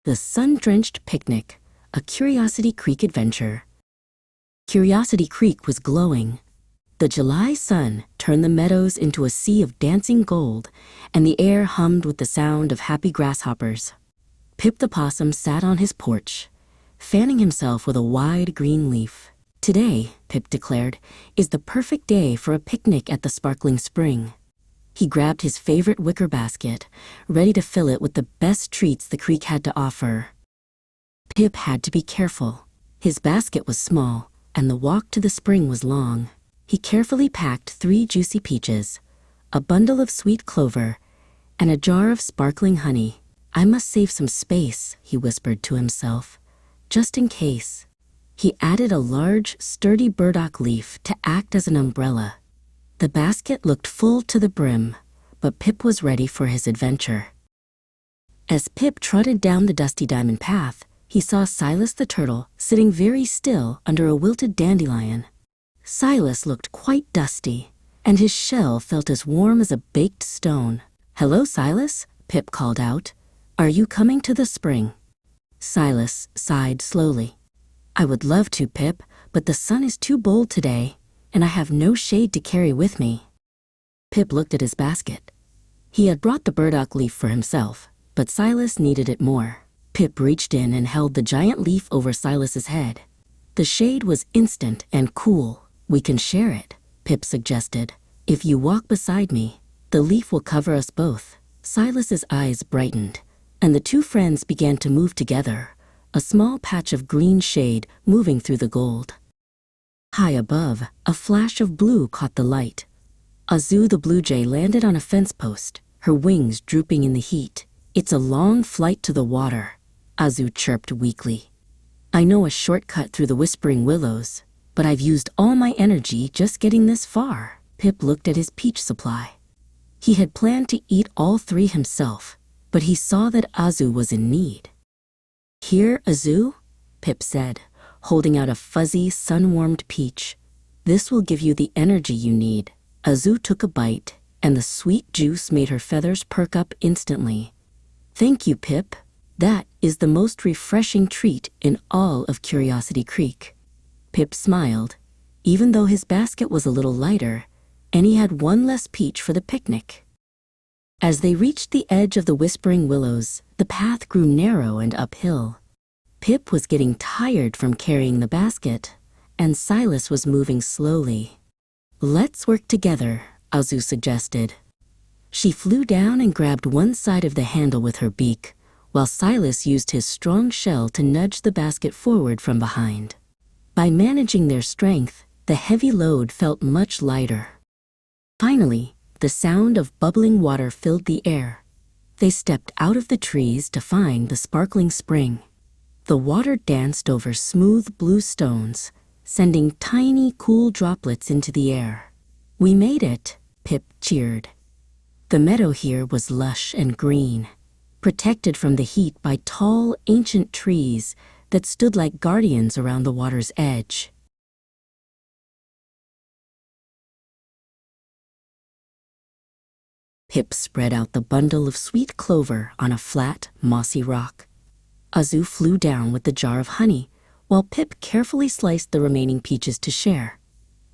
The Sun-Drenched Picnic, a Curiosity Creek adventure. Curiosity Creek was glowing. The July sun turned the meadows into a sea of dancing gold, and the air hummed with the sound of happy grasshoppers. Pip the Possum sat on his porch, fanning himself with a wide green leaf. "Today," Pip declared, "is the perfect day for a picnic at the sparkling spring." He grabbed his favorite wicker basket, ready to fill it with the best treats the creek had to offer. Pip had to be careful. His basket was small, and the walk to the spring was long. He carefully packed 3 juicy peaches, a bundle of sweet clover, and a jar of sparkling honey. "I must save some space," he whispered to himself, "just in case." He added a large, sturdy burdock leaf to act as an umbrella. The basket looked full to the brim, but Pip was ready for his adventure. As Pip trotted down the dusty diamond path, he saw Silas the turtle sitting very still under a wilted dandelion. Silas looked quite dusty, and his shell felt as warm as a baked stone. "Hello, Silas," Pip called out. "Are you coming to the spring?" Silas sighed slowly. "I would love to, Pip, but the sun is too bold today, and I have no shade to carry with me." Pip looked at his basket. He had brought the burdock leaf for himself, but Silas needed it more. Pip reached in and held the giant leaf over Silas's head. The shade was instant and cool. "We can share it," Pip suggested. "If you walk beside me, the leaf will cover us both." Silas's eyes brightened, and the 2 friends began to move together, a small patch of green shade moving through the gold. High above, a flash of blue caught the light. Azu the blue jay landed on a fence post, her wings drooping in the heat. "It's a long flight to the water," Azu chirped weakly. "I know a shortcut through the whispering willows, but I've used all my energy just getting this far." Pip looked at his peach supply. He had planned to eat all 3 himself, but he saw that Azu was in need. "Here, Azu," Pip said, holding out a fuzzy, sun-warmed peach. "This will give you the energy you need." Azu took a bite, and the sweet juice made her feathers perk up instantly. "Thank you, Pip. That is the most refreshing treat in all of Curiosity Creek." Pip smiled, even though his basket was a little lighter, and he had 1 less peach for the picnic. As they reached the edge of the whispering willows, the path grew narrow and uphill. Pip was getting tired from carrying the basket, and Silas was moving slowly. "Let's work together," Azu suggested. She flew down and grabbed one side of the handle with her beak, while Silas used his strong shell to nudge the basket forward from behind. By managing their strength, the heavy load felt much lighter. Finally, the sound of bubbling water filled the air. They stepped out of the trees to find the sparkling spring. The water danced over smooth blue stones, sending tiny, cool droplets into the air. "We made it," Pip cheered. The meadow here was lush and green, protected from the heat by tall, ancient trees that stood like guardians around the water's edge. Pip spread out the bundle of sweet clover on a flat, mossy rock. Azu flew down with the jar of honey, while Pip carefully sliced the remaining peaches to share.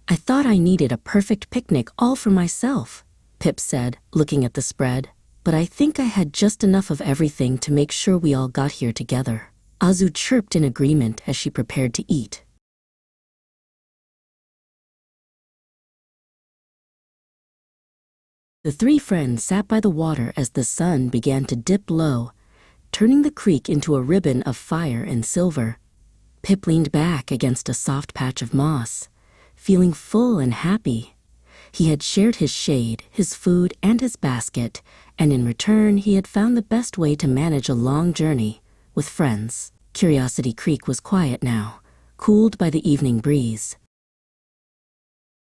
"I thought I needed a perfect picnic all for myself," Pip said, looking at the spread, "but I think I had just enough of everything to make sure we all got here together." Azu chirped in agreement as she prepared to eat. The 3 friends sat by the water as the sun began to dip low, turning the creek into a ribbon of fire and silver. Pip leaned back against a soft patch of moss, feeling full and happy. He had shared his shade, his food, and his basket, and in return he had found the best way to manage a long journey with friends. Curiosity Creek was quiet now, cooled by the evening breeze.